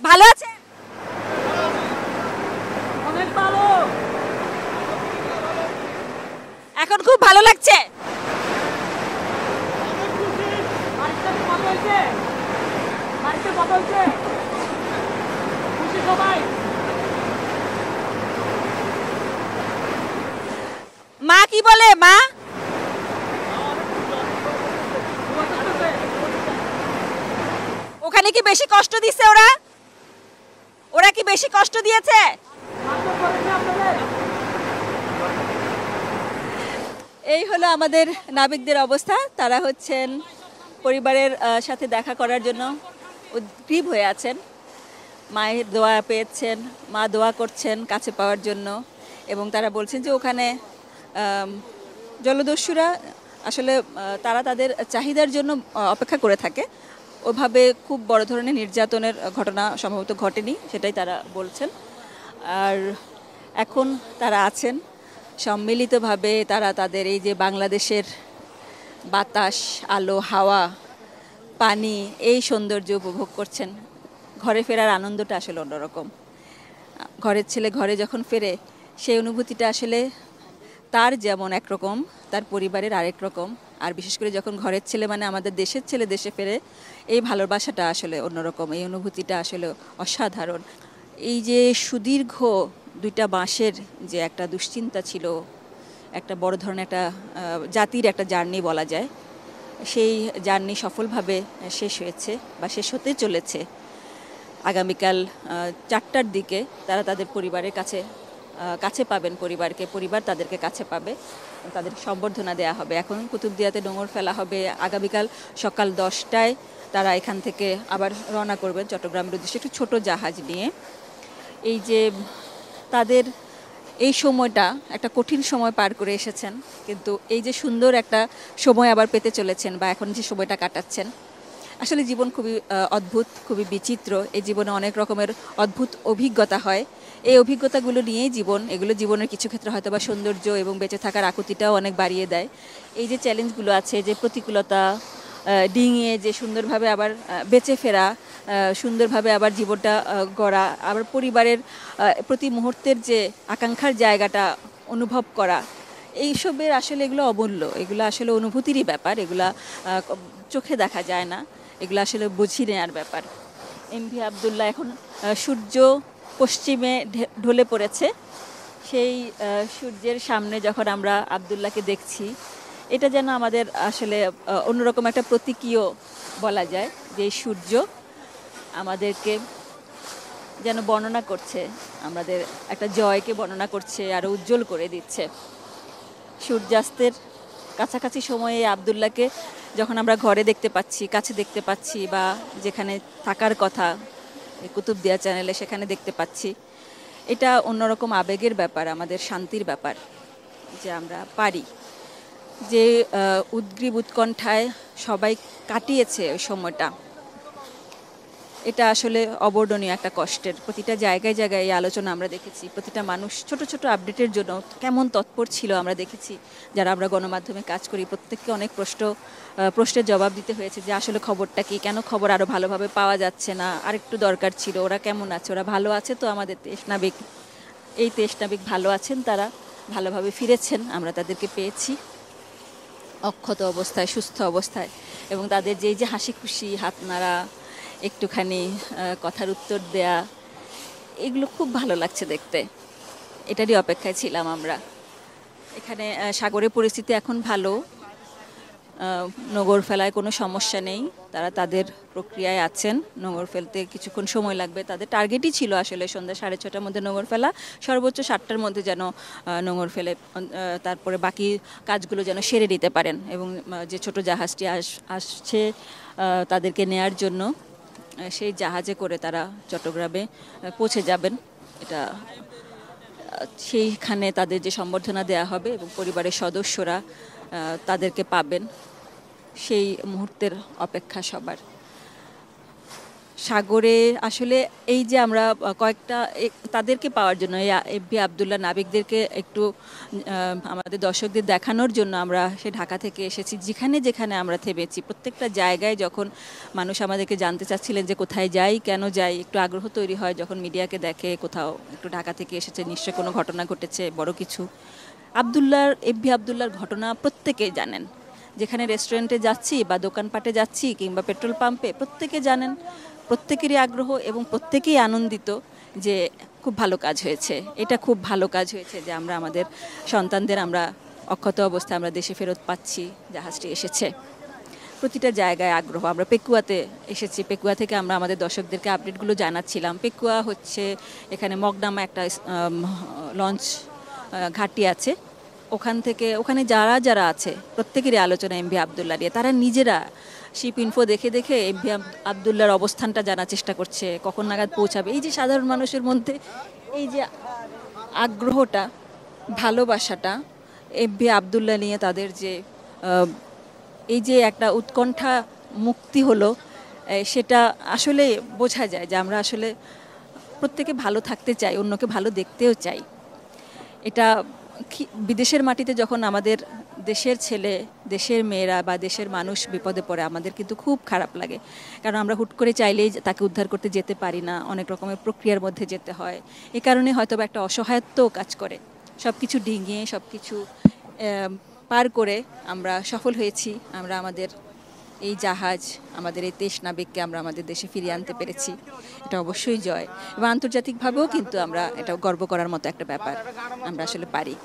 ভালো আছেন? এখন খুব ভালো লাগছে। মা কি বলে? মা ওখানে কি বেশি কষ্ট দিচ্ছে? ওরা কি বেশি কষ্ট দিয়েছে? এই হলো আমাদের নাবিকদের অবস্থা। তারা হচ্ছেন পরিবারের সাথে দেখা করার জন্য উদ্গ্রীব হয়ে আছেন। মায়ের দোয়া পেয়েছেন, মা দোয়া করছেন কাছে পাওয়ার জন্য, এবং তারা বলছেন যে ওখানে জলদস্যুরা আসলে তারা তাদের চাহিদার জন্য অপেক্ষা করে থাকে। ওভাবে খুব বড় ধরনের নির্যাতনের ঘটনা সম্ভবত ঘটেনি, সেটাই তারা বলছেন। আর এখন তারা আছেন সম্মিলিতভাবে, তারা তাদের এই যে বাংলাদেশের বাতাস, আলো, হাওয়া, পানি, এই সৌন্দর্য উপভোগ করছেন। ঘরে ফেরার আনন্দটা আসলে অন্যরকম। ঘরের ছেলে ঘরে যখন ফেরে, সেই অনুভূতিটা আসলে তার যেমন একরকম, তার পরিবারের আরেক রকম। আর বিশেষ করে যখন ঘরের ছেলে মানে আমাদের দেশের ছেলে দেশে ফেরে, এই ভালোবাসাটা আসলে অন্যরকম, এই অনুভূতিটা আসলে অসাধারণ। এই যে সুদীর্ঘ 2টা মাসের যে একটা দুশ্চিন্তা ছিল, একটা বড় ধরনের একটা জাতির একটা জার্নি বলা যায়, সেই জার্নি সফলভাবে শেষ হয়েছে বা শেষ হতে চলেছে। আগামীকাল 4টার দিকে তারা তাদের পরিবারের কাছে পাবেন পরিবারকে, পরিবার তাদেরকে কাছে পাবে, তাদের সম্বর্ধনা দেওয়া হবে। এখন কুতুবদিয়াতে নোঙর ফেলা হবে। আগামীকাল সকাল 10টায় তারা এখান থেকে আবার রওনা করবেন চট্টগ্রামের উদ্দেশ্যে একটু ছোট জাহাজ নিয়ে। এই যে তাদের এই সময়টা একটা কঠিন সময় পার করে এসেছেন, কিন্তু এই যে সুন্দর একটা সময় আবার পেতে চলেছেন বা এখন যে সময়টা কাটাচ্ছেন, আসলে জীবন খুবই অদ্ভুত, খুবই বিচিত্র। এই জীবনে অনেক রকমের অদ্ভুত অভিজ্ঞতা হয়। এই অভিজ্ঞতাগুলো নিয়েই জীবন, এগুলো জীবনের কিছু ক্ষেত্রে হয়তো বা সৌন্দর্য এবং বেঁচে থাকার আকুতিটাও অনেক বাড়িয়ে দেয়। এই যে চ্যালেঞ্জগুলো আছে, যে প্রতিকূলতা ডিঙিয়ে যে সুন্দরভাবে আবার বেঁচে ফেরা, সুন্দরভাবে আবার জীবনটা গড়া, আবার পরিবারের প্রতি মুহূর্তের যে আকাঙ্ক্ষার জায়গাটা অনুভব করা, এইসবের আসলে এগুলো অমূল্য, এগুলো আসলে অনুভূতিরই ব্যাপার, এগুলা চোখে দেখা যায় না, এগুলো আসলে বুঝি নেওয়ার ব্যাপার। এমভি আবদুল্লাহ এখন সূর্য পশ্চিমে ঢলে পড়েছে। সেই সূর্যের সামনে যখন আমরা আবদুল্লাহকে দেখছি, এটা যেন আমাদের আসলে অন্যরকম একটা প্রতীকীয় বলা যায়, যে সূর্য আমাদেরকে যেন বর্ণনা করছে, আমাদের একটা জয়কে বর্ণনা করছে, আরও উজ্জ্বল করে দিচ্ছে। সূর্যাস্তের কাছাকাছি সময়ে আবদুল্লাহকে যখন আমরা ঘরে দেখতে পাচ্ছি, কাছে দেখতে পাচ্ছি, বা যেখানে থাকার কথা কুতুবদিয়া চ্যানেলে সেখানে দেখতে পাচ্ছি, এটা অন্যরকম আবেগের ব্যাপার, আমাদের শান্তির ব্যাপার, যে আমরা পারি, যে উদ্গ্রীব উৎকণ্ঠায় সবাই কাটিয়েছে ওই সময়টা, এটা আসলে অবর্ণনীয় একটা কষ্টের। প্রতিটা জায়গায় জায়গায় এই আলোচনা আমরা দেখেছি, প্রতিটা মানুষ ছোট ছোট আপডেটের জন্য কেমন তৎপর ছিল আমরা দেখেছি। যারা আমরা গণমাধ্যমে কাজ করি, প্রত্যেককে অনেক প্রশ্নের জবাব দিতে হয়েছে, যে আসলে খবরটা কি, কেন খবর আরও ভালোভাবে পাওয়া যাচ্ছে না, আরেকটু দরকার ছিল, ওরা কেমন আছে, ওরা ভালো আছে তো? আমাদের দেশনাবিক, এই দেশনাবিক ভালো আছেন, তারা ভালোভাবে ফিরেছেন, আমরা তাদেরকে পেয়েছি অক্ষত অবস্থায়, সুস্থ অবস্থায়, এবং তাদের যে হাসি খুশি হাত নাড়া, একটুখানি কথার উত্তর দেয়া, এগুলো খুব ভালো লাগছে দেখতে। এটারই অপেক্ষায় ছিলাম আমরা। এখানে সাগরের পরিস্থিতি এখন ভালো, নোঙর ফেলায় কোনো সমস্যা নেই, তারা তাদের প্রক্রিয়ায় আছেন। নোঙর ফেলতে কিছুক্ষণ সময় লাগবে, তাদের টার্গেটই ছিল আসলে সন্ধ্যা 6:30টার মধ্যে নোঙর ফেলা, সর্বোচ্চ 7টার মধ্যে যেন নোঙর ফেলে তারপরে বাকি কাজগুলো যেন সেরে নিতে পারেন, এবং যে ছোট জাহাজটি আসছে তাদেরকে নেয়ার জন্য, সেই জাহাজে করে তারা চট্টগ্রামে পৌঁছে যাবেন। এটা সেইখানে তাদের যে সম্বর্ধনা দেয়া হবে এবং পরিবারের সদস্যরা তাদেরকে পাবেন, সেই মুহূর্তের অপেক্ষা সবার। সাগরে আসলে এই যে আমরা কয়েকটা তাদেরকে পাওয়ার জন্য এই এফবি আবদুল্লাহ নাবিকদেরকে একটু আমাদের দর্শকদের দেখানোর জন্য আমরা সে ঢাকা থেকে এসেছি। যেখানে যেখানে আমরা থেমেছি প্রত্যেকটা জায়গায় যখন মানুষ আমাদেরকে জানতে চাচ্ছিলেন যে কোথায় যাই, কেন যাই, একটু আগ্রহ তৈরি হয় যখন মিডিয়াকে দেখে কোথাও একটু ঢাকা থেকে এসেছে, নিশ্চয়ই কোনো ঘটনা ঘটেছে বড় কিছু। এফবি আবদুল্লাহর ঘটনা প্রত্যেকেই জানেন। যেখানে রেস্টুরেন্টে যাচ্ছি বা দোকানপাটে যাচ্ছি কিংবা পেট্রোল পাম্পে, প্রত্যেকে জানেন, প্রত্যেকেরই আগ্রহ এবং প্রত্যেকেই আনন্দিত যে খুব ভালো কাজ হয়েছে, এটা খুব ভালো কাজ হয়েছে যে আমরা আমাদের সন্তানদের আমরা অক্ষত অবস্থায় আমরা দেশে ফেরত পাচ্ছি, জাহাজটি এসেছে। প্রতিটা জায়গায় আগ্রহ। আমরা পেকুয়াতে এসেছি, পেকুয়া থেকে আমরা আমাদের দর্শকদেরকে আপডেটগুলো জানাচ্ছিলাম। পেকুয়া হচ্ছে এখানে মগনামা একটা লঞ্চ ঘাঁটি আছে, ওখানে যারা যারা আছে প্রত্যেকেরই আলোচনা এমভি আবদুল্লাহ নিয়ে। তারা নিজেরা শিপ ইনফো দেখে দেখে এমভি আবদুল্লাহর অবস্থানটা জানার চেষ্টা করছে, কখন নাগাদ পৌঁছাবে। এই যে সাধারণ মানুষের মধ্যে এই যে আগ্রহটা, ভালোবাসাটা এমভি আবদুল্লাহ নিয়ে তাদের যে এই যে একটা উৎকণ্ঠা মুক্তি হলো, সেটা আসলে বোঝা যায় যে আমরা আসলে প্রত্যেকে ভালো থাকতে চাই, অন্যকে ভালো দেখতেও চাই। এটা বিদেশের মাটিতে যখন আমাদের দেশের ছেলে, দেশের মেয়েরা বা দেশের মানুষ বিপদে পড়ে, আমাদের কিন্তু খুব খারাপ লাগে। কারণ আমরা হুট করে চাইলেই তাকে উদ্ধার করতে যেতে পারি না, অনেক রকমের প্রক্রিয়ার মধ্যে যেতে হয়। এ কারণে হয়তো একটা অসহায়ত্বও কাজ করে। সব কিছু ডিঙিয়ে সব কিছু পার করে আমরা সফল হয়েছি। আমরা আমাদের এই জাহাজ, আমাদের এই 23 নাবিককে আমরা আমাদের দেশে ফিরিয়ে আনতে পেরেছি। এটা অবশ্যই জয়, এবং আন্তর্জাতিকভাবেও কিন্তু আমরা এটা গর্ব করার মতো একটা ব্যাপার আমরা আসলে পারি।